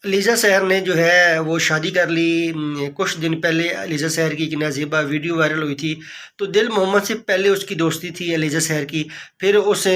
Lisa سحر نے جو ہے وہ شادی کر لی۔ کچھ دن پہلے لیزا سحر کی ایک نازیبہ ویڈیو وائرل ہوئی تھی، تو دل محمد سے پہلے اس کی دوستی تھی لیزا سحر کی، پھر اس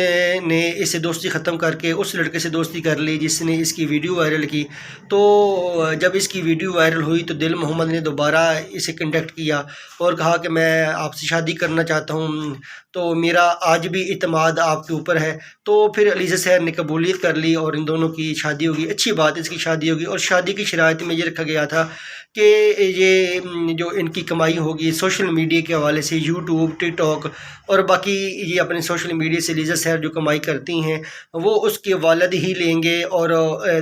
نے اس سے دوستی ختم کر کے اس لڑکے سے دوستی کر لی جس نے اس کی ویڈیو وائرل کی۔ تو جب اس کی ویڈیو وائرل ہوئی تو دل محمد نے دوبارہ اسے کنٹیکٹ کیا اور کہا کہ میں آپ سے شادی کرنا چاہتا ہوں، تو میرا آج بھی اعتماد آپ کے اوپر ہے۔ تو پھر لیزا سحر نے قبولیت کر لی اور ان دونوں کی شادی ہوگی۔ اچھی بات ہے، اس کی شادی ہوگی، اور شادی کی شرائط میں یہ رکھا گیا تھا کہ یہ جو ان کی کمائی ہوگی سوشل میڈیا کے حوالے سے، یوٹیوب، ٹک ٹاک اور باقی یہ اپنے سوشل میڈیا سے لیزا سحر جو کمائی کرتی ہیں وہ اس کے والد ہی لیں گے، اور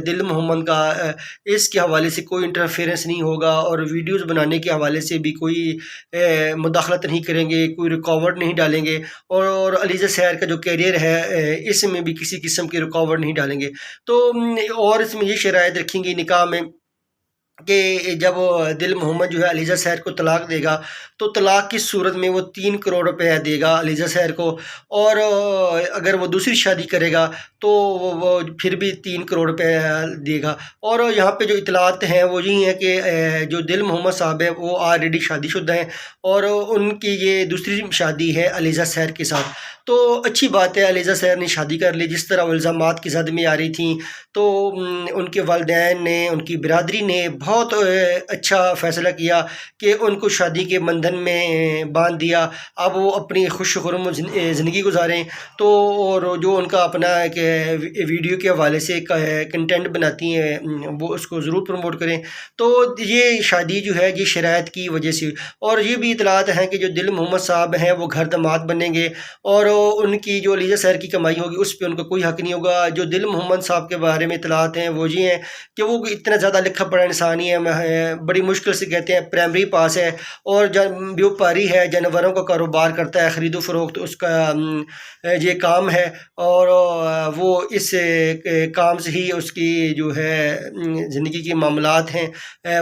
دل محمد کا اس کے حوالے سے کوئی انٹرفیئرنس نہیں ہوگا، اور ویڈیوز بنانے کے حوالے سے بھی کوئی مداخلت نہیں کریں گے، کوئی رکاوٹ نہیں ڈالیں گے، اور لیزا سحر کا جو کیریئر ہے اس میں بھی کسی قسم کی رکاوٹ نہیں ڈالیں گے۔ تو اور اس میں یہ شرائط رکھیں گی نکاح میں کہ جب دل محمد جو ہے لیزا سحر کو طلاق دے گا تو طلاق کی صورت میں وہ 3 کروڑ روپے دے گا لیزا سحر کو، اور اگر وہ دوسری شادی کرے گا تو وہ پھر بھی 3 کروڑ روپے دے گا۔ اور یہاں پہ جو اطلاعات ہیں وہ یہی ہیں کہ جو دل محمد صاحب ہے وہ آلریڈی شادی شدہ ہیں، اور ان کی یہ دوسری شادی ہے لیزا سحر کے ساتھ۔ تو اچھی بات ہے، لیزا سحر نے شادی کر لی۔ جس طرح وہ الزامات کی زد میں آ رہی تھیں تو ان کے والدین نے، ان کی برادری نے بہت اچھا فیصلہ کیا کہ ان کو شادی کے بندھن میں باندھ دیا۔ اب وہ اپنی خوش خرم زندگی گزاریں۔ تو اور جو ان کا اپنا ایک ویڈیو کے حوالے سے کنٹینٹ بناتی ہیں وہ اس کو ضرور پروموٹ کریں۔ تو یہ شادی جو ہے یہ شرائط کی وجہ سے، اور یہ بھی اطلاعات ہیں کہ جو دل محمد صاحب ہیں وہ گھر داماد بنیں گے، اور ان کی جو لیزا سحر کی کمائی ہوگی اس پہ ان کو کوئی حق نہیں ہوگا۔ جو دل محمد صاحب کے بارے میں اطلاعات ہیں وہ یہ ہیں کہ وہ اتنا زیادہ لکھا پڑھا انسان ہی ہے، بڑی مشکل سے کہتے ہیں پرائمری پاس ہے، اور بیوپاری ہے، جانوروں کا کاروبار کرتا ہے، خرید و فروخت اس کا یہ کام ہے، اور وہ اس کام سے ہی اس کی جو ہے زندگی کے معاملات ہیں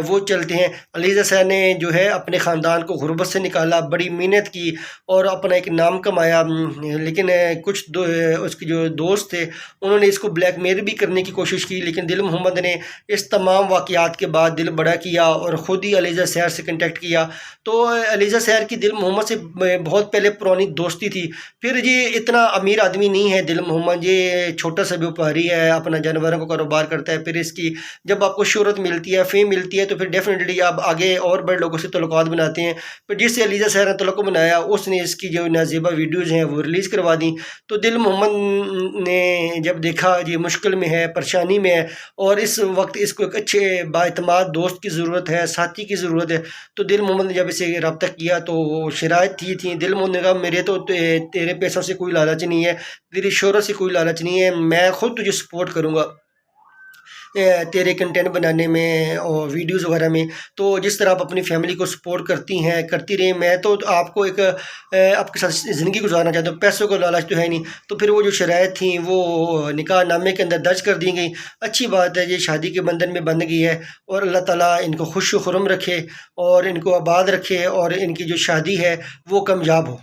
وہ چلتے ہیں۔ لیزا سحر نے جو ہے اپنے خاندان کو غربت سے نکالا، بڑی محنت کی اور اپنا ایک نام کمایا، لیکن کچھ اس کے جو دوست تھے انہوں نے اس کو بلیک میل بھی کرنے کی کوشش کی، لیکن دل محمد نے اس تمام واقعات کے بعد دل بڑا کیا اور خود ہی لیزا سحر سے کنٹیکٹ کیا۔ تو لیزا سحر کی دل محمد سے بہت پہلے پرانی دوستی تھی، پھر یہ اتنا امیر آدمی نہیں ہے دل محمد، یہ چھوٹا سا بیوپاری ہے، اپنا جانوروں کا کاروبار کرتا ہے۔ پھر اس کی جب آپ کو شہرت ملتی ہے، فیم ملتی ہے، تو پھر ڈیفینیٹلی آپ آگے اور بڑے لوگوں سے تعلقات بناتے ہیں۔ پھر جس سے لیزا سحر نے تعلق بنایا اس نے اس کی جو نازیبہ ویڈیوز ہیں وہ ریلیز کروا دیں۔ تو دل محمد نے جب دیکھا یہ مشکل میں ہے، پریشانی میں ہے، اور اس وقت اس کو ایک اچھے بااعتماد دوست کی ضرورت ہے، ساتھی کی ضرورت ہے، تو دل محمد نے جب اسے رابطہ کیا تو وہ شرائط تھی دل محمد نے کہا میرے تو تیرے پیسوں سے کوئی لالچ نہیں ہے، تیری شہرت سے کوئی لالچ نہیں ہے، میں خود تجھے سپورٹ کروں گا تیرے کنٹینٹ بنانے میں اور ویڈیوز وغیرہ میں۔ تو جس طرح آپ اپنی فیملی کو سپورٹ کرتی ہیں کرتی رہیں، میں تو آپ کو ایک آپ کے ساتھ زندگی گزارنا چاہتا ہوں، پیسوں کو لالچ تو ہے نہیں۔ تو پھر وہ جو شرائط تھیں وہ نکاح نامے کے اندر درج کر دی گئیں۔ اچھی بات ہے، یہ شادی کے بندھن میں بندھ گئی ہے، اور اللہ تعالیٰ ان کو خوش و خرم رکھے اور ان کو آباد رکھے، اور ان کی جو شادی ہے وہ کامیاب ہو۔